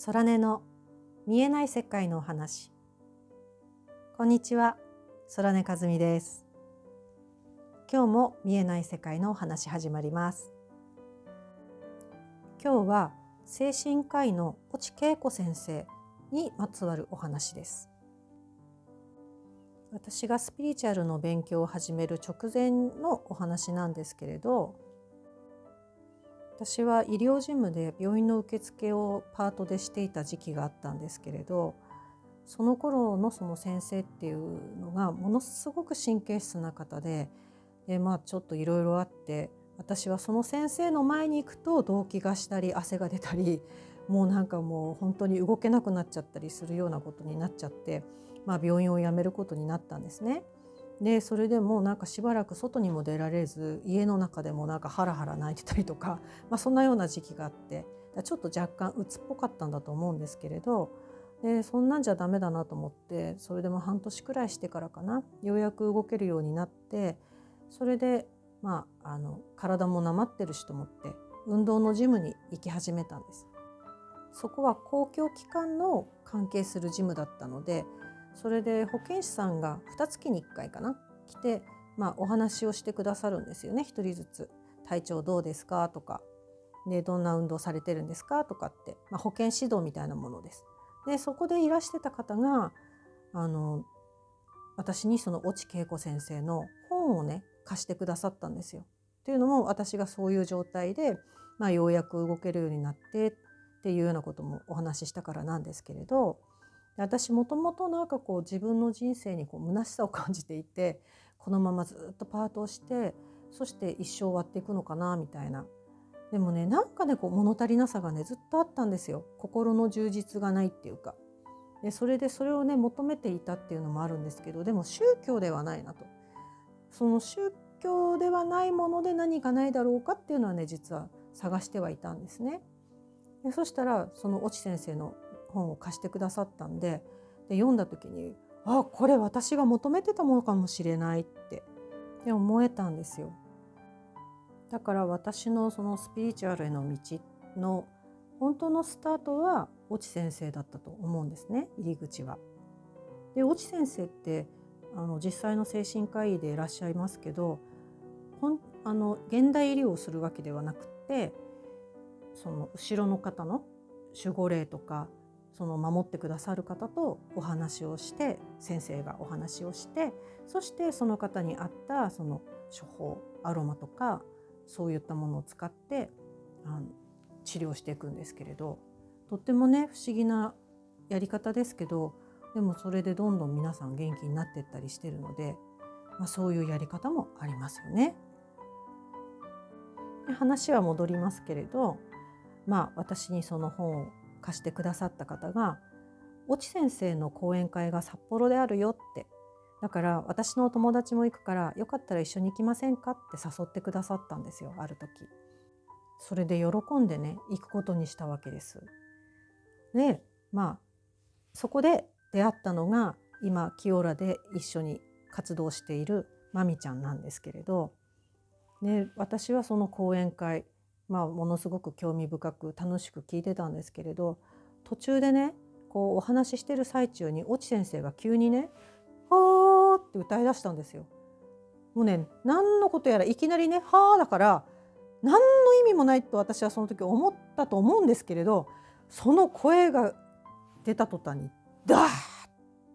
空音の見えない世界のお話。こんにちは、空音和美です。今日も見えない世界のお話始まります。今日は精神科医の越智恵子先生にまつわるお話です。私がスピリチュアルの勉強を始める直前のお話なんですけれど、私は医療事務で病院の受付をパートでしていた時期があったんですけれど、その頃のその先生っていうのがものすごく神経質な方で、ちょっといろいろあって、私はその先生の前に行くと動悸がしたり汗が出たり、もう本当に動けなくなっちゃったりするようなことになっちゃって、病院を辞めることになったんですね。でそれでもしばらく外にも出られず、家の中でもハラハラ泣いてたりとか、そんなような時期があって、ちょっと若干鬱っぽかったんだと思うんですけれど、そんなんじゃダメだなと思って、それでも半年くらいしてからかな、ようやく動けるようになって、それで体もなまってるしと思って運動のジムに行き始めたんです。そこは公共機関の関係するジムだったので、それで保健師さんが2月に1回かな来て、お話をしてくださるんですよね。1人ずつ体調どうですかとかで、どんな運動されてるんですかとかって、保健指導みたいなものです。でそこでいらしてた方が私にその越智恵子先生の本をね貸してくださったんですよ。っていうのも、私がそういう状態で、ようやく動けるようになってっていうようなこともお話ししたからなんですけれど、私もともと自分の人生に虚しさを感じていて、このままずっとパートをして、そして一生終わっていくのかなみたいな。でもね、物足りなさがねずっとあったんですよ。心の充実がないっていうか。でそれをね求めていたっていうのもあるんですけど、でも宗教ではないなと。その宗教ではないもので何かないだろうかっていうのはね、実は探してはいたんですね。でそしたらその越智先生の本を貸してくださったんで、読んだ時に、これ私が求めてたものかもしれないって思えたんですよ。だから私のそのスピリチュアルへの道の本当のスタートは越智先生だったと思うんですね、入り口は。で越智先生って実際の精神科医でいらっしゃいますけど、現代医療をするわけではなくて、その後ろの方の守護霊とか、その守ってくださる方とお話をして、先生がお話をして、そしてその方に合ったその処方、アロマとかそういったものを使って治療していくんですけれど、とってもね不思議なやり方ですけど、でもそれでどんどん皆さん元気になっていったりしてるので、そういうやり方もありますよね。で話は戻りますけれど、私にその本を貸してくださった方が、越智先生の講演会が札幌であるよって、だから私のお友達も行くからよかったら一緒に行きませんかって誘ってくださったんですよ、ある時。それで喜んでね行くことにしたわけです。でそこで出会ったのが、今清良で一緒に活動しているまみちゃんなんですけれど、私はその講演会、ものすごく興味深く楽しく聞いてたんですけれど、途中でねお話ししてる最中に越智先生が急にね「はー」って歌い出したんですよ。もうね、何のことやらいきなりね「はー」だから何の意味もないと私はその時思ったと思うんですけれど、その声が出た途端にダーっ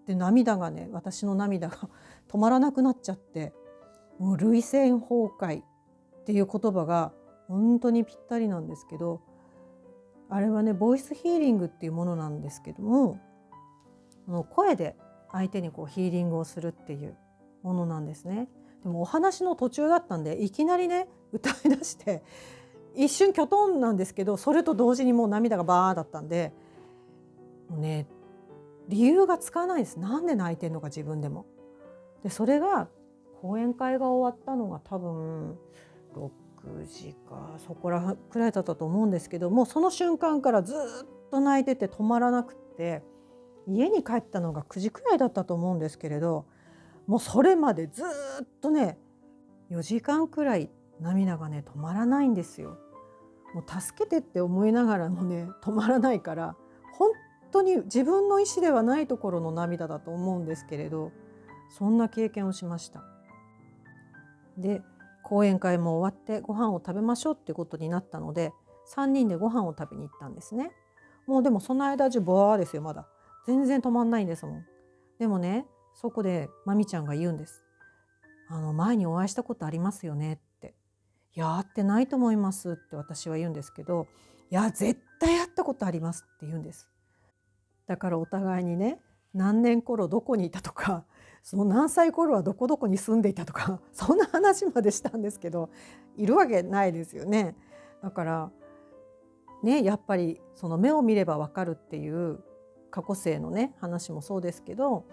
て涙がね、私の涙が止まらなくなっちゃって、もう涙腺崩壊っていう言葉が本当にぴったりなんですけど、あれはねボイスヒーリングっていうものなんですけども、声で相手にヒーリングをするっていうものなんですね。でもお話の途中だったんで、いきなりね歌い出して一瞬きょとんなんですけど、それと同時にもう涙がバーだったんで、もうね理由がつかないです。なんで泣いてんのか自分でも。でそれが講演会が終わったのが多分6時かそこらくらいだったと思うんですけども、その瞬間からずっと泣いてて止まらなくて、家に帰ったのが9時くらいだったと思うんですけれど、もうそれまでずっとね4時間くらい涙がね止まらないんですよ。もう助けてって思いながらもね止まらないから、本当に自分の意思ではないところの涙だと思うんですけれど、そんな経験をしました。で、講演会も終わってご飯を食べましょうってことになったので、3人でご飯を食べに行ったんですね。もうでもその間中ボワーですよ。まだ全然止まんないんですもん。でもね、そこでまみちゃんが言うんです。前にお会いしたことありますよねって。いや、会ってないと思いますって私は言うんですけど、いや絶対会ったことありますって言うんです。だからお互いにね、何年頃どこにいたとか、その何歳頃はどこどこに住んでいたとか、そんな話までしたんですけど、いるわけないですよね。だからね、やっぱりその目を見ればわかるっていう過去世のね話もそうですけど、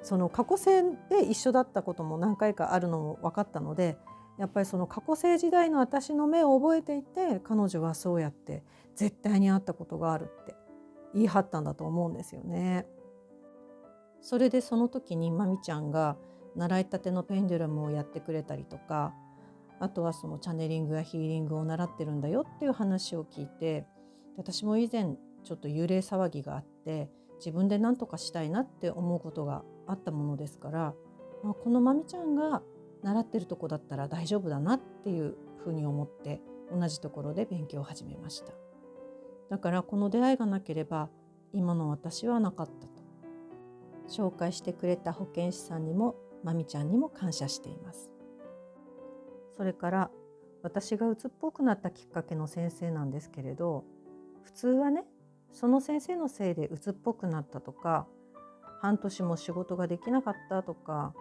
その過去世で一緒だったことも何回かあるのも分かったので、やっぱりその過去世時代の私の目を覚えていて、彼女はそうやって絶対に会ったことがあるって言い張ったんだと思うんですよね。それでその時にまみちゃんが習いたてのペンデュラムをやってくれたりとか、あとはそのチャネリングやヒーリングを習ってるんだよっていう話を聞いて、私も以前ちょっと幽霊騒ぎがあって、自分で何とかしたいなって思うことがあったものですから、このまみちゃんが習ってるとこだったら大丈夫だなっていうふうに思って、同じところで勉強を始めました。だからこの出会いがなければ今の私はなかったと。紹介してくれた保健師さんにもまみちゃんにも感謝しています。それから私が鬱っぽくなったきっかけの先生なんですけれど、普通はね、その先生のせいで鬱っぽくなったとか、半年も仕事ができなかったとか、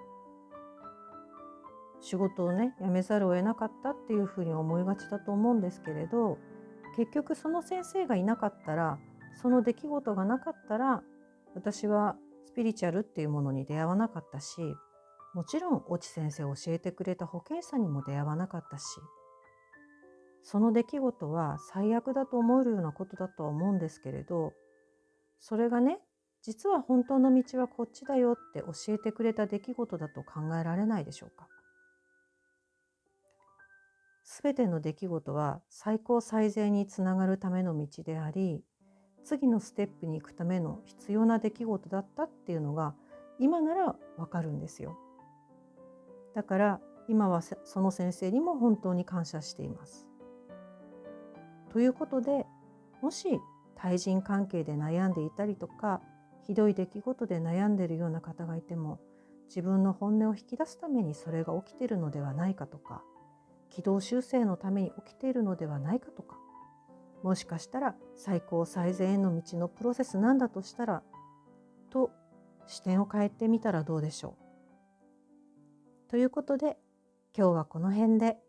仕事をね辞めざるを得なかったっていうふうに思いがちだと思うんですけれど、結局その先生がいなかったら、その出来事がなかったら、私はスピリチュアルっていうものに出会わなかったし、もちろん越智先生を教えてくれた保健師さんにも出会わなかったし、その出来事は最悪だと思えるようなことだとは思うんですけれど、それがね、実は本当の道はこっちだよって教えてくれた出来事だと考えられないでしょうか。すべての出来事は最高最善につながるための道であり、次のステップに行くための必要な出来事だったっていうのが今ならわかるんですよ。だから今はその先生にも本当に感謝しています。ということで、もし対人関係で悩んでいたりとか、ひどい出来事で悩んでいるような方がいても、自分の本音を引き出すためにそれが起きているのではないかとか、軌道修正のために起きているのではないかとか、もしかしたら最高最善への道のプロセスなんだとしたら、と視点を変えてみたらどうでしょう。ということで、今日はこの辺で。